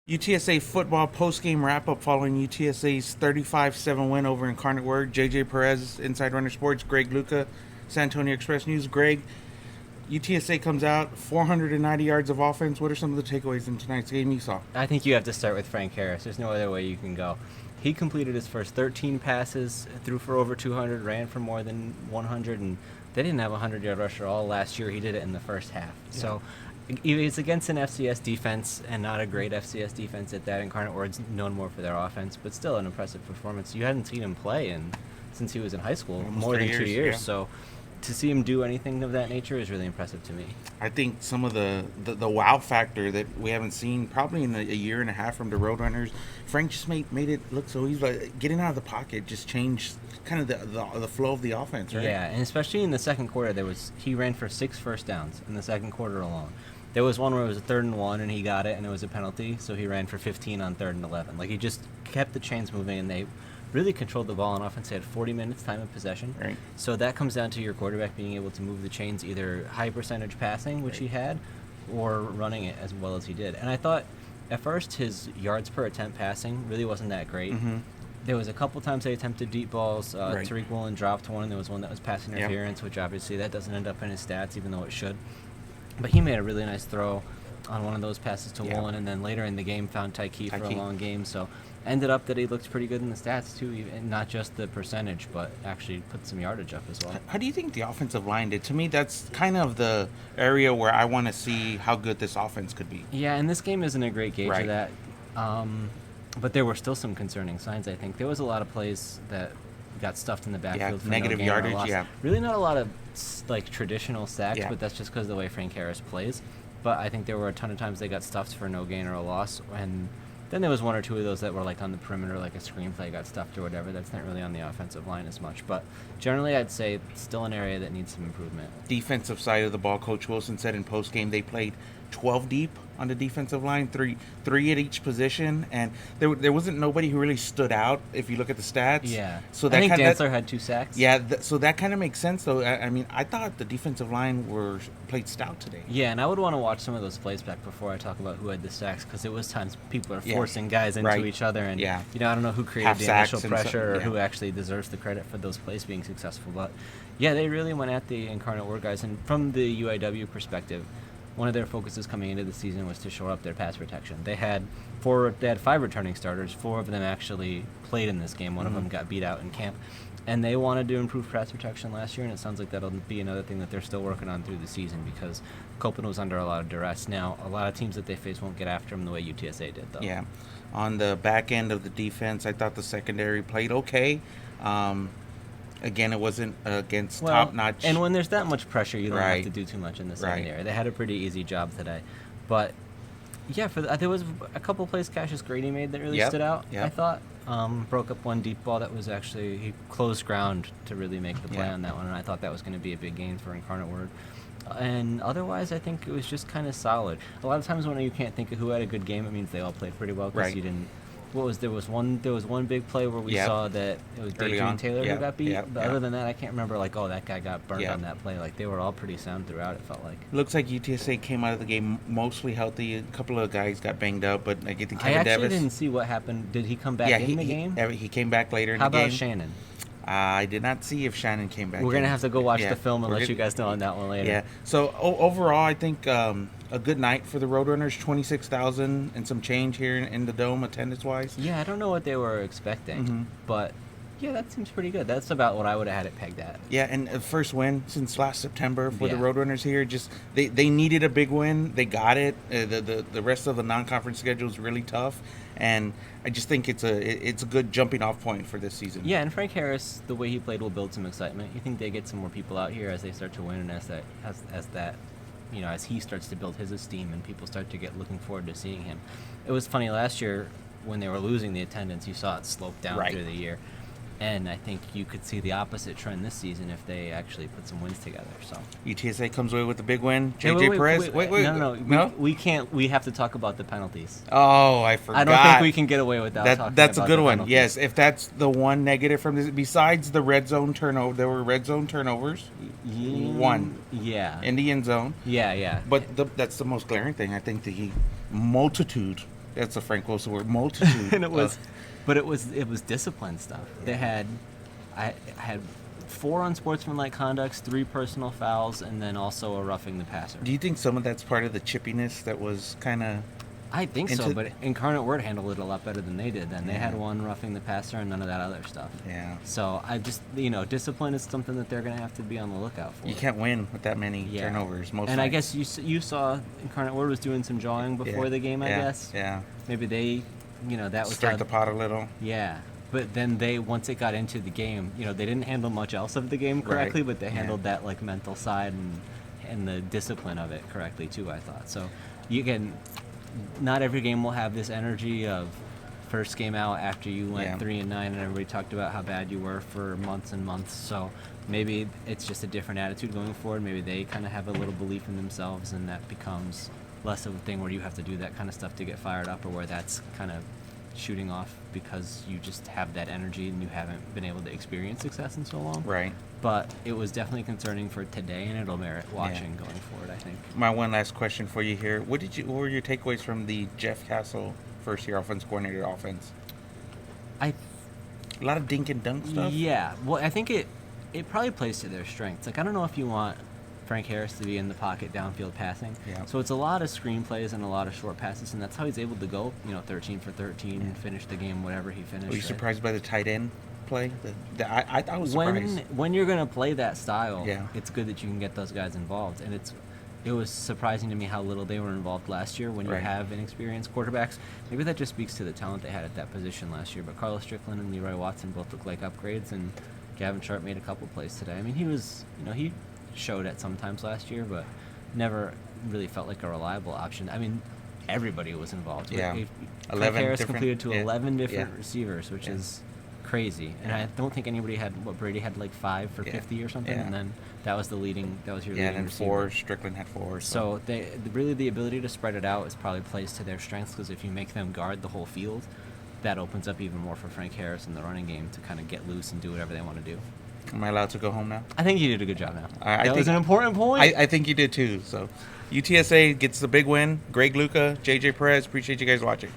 UTSA football post-game wrap-up following UTSA's 35-7 win over Incarnate Word. JJ Perez, Inside Runner Sports. Greg Luca, San Antonio Express News. Greg, UTSA comes out, 490 yards of offense. What are some of the takeaways in tonight's game you saw? I think you have to start with Frank Harris. There's no other way you can go. He completed his first 13 passes, threw for over 200, ran for more than 100, and they didn't have a 100-yard rusher all last year. He did it in the first half. Yeah. So it's against an FCS defense, and not a great FCS defense at that. Incarnate Word's known more for their offense, but still an impressive performance. You hadn't seen him play since he was in high school, almost more than 2 years. Yeah. So to see him do anything of that nature is really impressive to me. I think some of the wow factor that we haven't seen probably in a year and a half from the Roadrunners, Frank just made it look so easy. Like getting out of the pocket just changed kind of the flow of the offense, right? Yeah, and especially in the second quarter, he ran for 6 first downs in the second quarter alone. There was one where it was a 3rd and 1, and he got it, and it was a penalty, so he ran for 15 on 3rd and 11. Like, he just kept the chains moving, and they really controlled the ball on offense. They had 40 minutes time of possession. Right. So that comes down to your quarterback being able to move the chains, either high percentage passing, which he had, or running it as well as he did. And I thought at first his yards per attempt passing really wasn't that great. Mm-hmm. There was a couple times they attempted deep balls. Tariq Woolen dropped one. There was one that was pass interference, which obviously that doesn't end up in his stats, even though it should. But he made a really nice throw on one of those passes to Woolen, and then later in the game found Tyke for a long game. So ended up that he looked pretty good in the stats too, and not just the percentage, but actually put some yardage up as well. How do you think the offensive line did? To me, that's kind of the area where I want to see how good this offense could be. Yeah, and this game isn't a great gauge of that. But there were still some concerning signs, I think. There was a lot of plays that got stuffed in the backfield for negative no gain yardage, or loss. yeah. Really not a lot of traditional sacks, but that's just because of the way Frank Harris plays. But I think there were a ton of times they got stuffed for no gain or a loss, and then there was 1 or 2 of those that were on the perimeter, like a screenplay got stuffed or whatever. That's not really on the offensive line as much. But generally, I'd say it's still an area that needs some improvement. Defensive side of the ball, Coach Wilson said in postgame they played 12 deep on the defensive line, three at each position, and there wasn't nobody who really stood out if you look at the stats. Yeah, so I think Dantzler had 2 sacks. Yeah, so that kind of makes sense, though. I mean, I thought the defensive line played stout today. Yeah, and I would want to watch some of those plays back before I talk about who had the sacks, because it was times people are forcing guys into each other, and I don't know who created the initial pressure or who actually deserves the credit for those plays being successful. But yeah, they really went at the Incarnate Word guys, and from the UIW perspective, one of their focuses coming into the season was to shore up their pass protection. They had 5 returning starters. 4 of them actually played in this game. One of them got beat out in camp. And they wanted to improve pass protection last year, and it sounds like that'll be another thing that they're still working on through the season, because Copen was under a lot of duress. Now, a lot of teams that they face won't get after him the way UTSA did, though. Yeah. On the back end of the defense, I thought the secondary played okay. Again, it wasn't against top-notch. And when there's that much pressure, you don't have to do too much in the secondary. They had a pretty easy job today. But, yeah, there was a couple plays Cassius Grady made that really stood out, I thought. Broke up one deep ball that was actually, he closed ground to really make the play on that one, and I thought that was going to be a big gain for Incarnate Word. And otherwise, I think it was just kind of solid. A lot of times when you can't think of who had a good game, it means they all played pretty well, because you didn't. There was one big play where we saw that it was Adrian Taylor who got beat. But other than that, I can't remember that guy got burned on that play. They were all pretty sound throughout, it felt like. Looks like UTSA came out of the game mostly healthy. A couple of guys got banged up, but I think Kevin Davis. I actually Davis, didn't see what happened. Did he come back in the game? He came back later in the game. How about Shannon? I did not see if Shannon came back. We're going to have to go watch the film and let you guys know on that one later. Yeah. So overall, I think a good night for the Roadrunners. 26,000 and some change here in the Dome, attendance-wise. Yeah, I don't know what they were expecting, but yeah, that seems pretty good. That's about what I would have had it pegged at. Yeah, and first win since last September for the Roadrunners here. Just they needed a big win. They got it. The rest of the non-conference schedule is really tough, and I just think it's a good jumping-off point for this season. Yeah, and Frank Harris, the way he played, will build some excitement. You think they get some more people out here as they start to win, and as he starts to build his esteem and people start to get looking forward to seeing him. It was funny last year when they were losing the attendance, you saw it slope down through the year. And I think you could see the opposite trend this season if they actually put some wins together. So UTSA comes away with a big win. JJ Perez. Wait. No. We can't. We have to talk about the penalties. Oh, I forgot. I don't think we can get away without talking about That's a good one. Penalties. Yes, if that's the one negative from this, besides the red zone turnover, there were red zone turnovers. One. Yeah. In the end zone. Yeah. But that's the most glaring thing. I think the multitude That's a Frank Wilson word. Multitude. And it was discipline stuff. Yeah. I had 4 unsportsmanlike conducts, 3 personal fouls, and then also a roughing the passer. Do you think some of that's part of the chippiness that was kind of... I think so, but Incarnate Word handled it a lot better than they did then. They had 1 roughing the passer and none of that other stuff. Yeah. So I just, discipline is something that they're going to have to be on the lookout for. You can't win with that many turnovers most And nights. I guess you saw Incarnate Word was doing some jawing before the game, I guess. Yeah. Maybe they, that was... Stirred the pot a little. Yeah. But then once it got into the game, they didn't handle much else of the game correctly, but they handled that like mental side and the discipline of it correctly too, I thought. So not every game will have this energy of first game out after you went 3-9 and everybody talked about how bad you were for months and months. So maybe it's just a different attitude going forward. Maybe they kind of have a little belief in themselves and that becomes less of a thing where you have to do that kind of stuff to get fired up, or where that's kind of shooting off because you just have that energy and you haven't been able to experience success in so long. Right. But it was definitely concerning for today, and it'll merit watching going forward, I think. My one last question for you here. What were your takeaways from the Jeff Castle first-year offense coordinator offense? A lot of dink and dunk stuff? Yeah. Well, I think it probably plays to their strengths. Like, I don't know if you want Frank Harris to be in the pocket downfield passing. Yeah. So it's a lot of screen plays and a lot of short passes, and that's how he's able to go, 13 for 13 and finish the game whatever he finished. Were you surprised by the tight end play? I was surprised. When you're going to play that style, it's good that you can get those guys involved. And it was surprising to me how little they were involved last year when you have inexperienced quarterbacks. Maybe that just speaks to the talent they had at that position last year. But Carlos Strickland and Leroy Watson both look like upgrades, and Gavin Sharp made a couple plays today. I mean, he was, he showed at sometimes last year, but never really felt like a reliable option. I mean, everybody was involved. Yeah. Frank Harris completed to 11 different receivers, which is crazy. And I don't think anybody had, Brady had like 5 for 50 or something, and then that was your leading receiver. And then 4, Strickland had 4. So the ability to spread it out is probably plays to their strengths, because if you make them guard the whole field, that opens up even more for Frank Harris in the running game to kind of get loose and do whatever they want to do. Am I allowed to go home now? I think you did a good job now. That was an important point. I think you did too. So UTSA gets the big win. Greg, Luca, JJ Perez, appreciate you guys watching.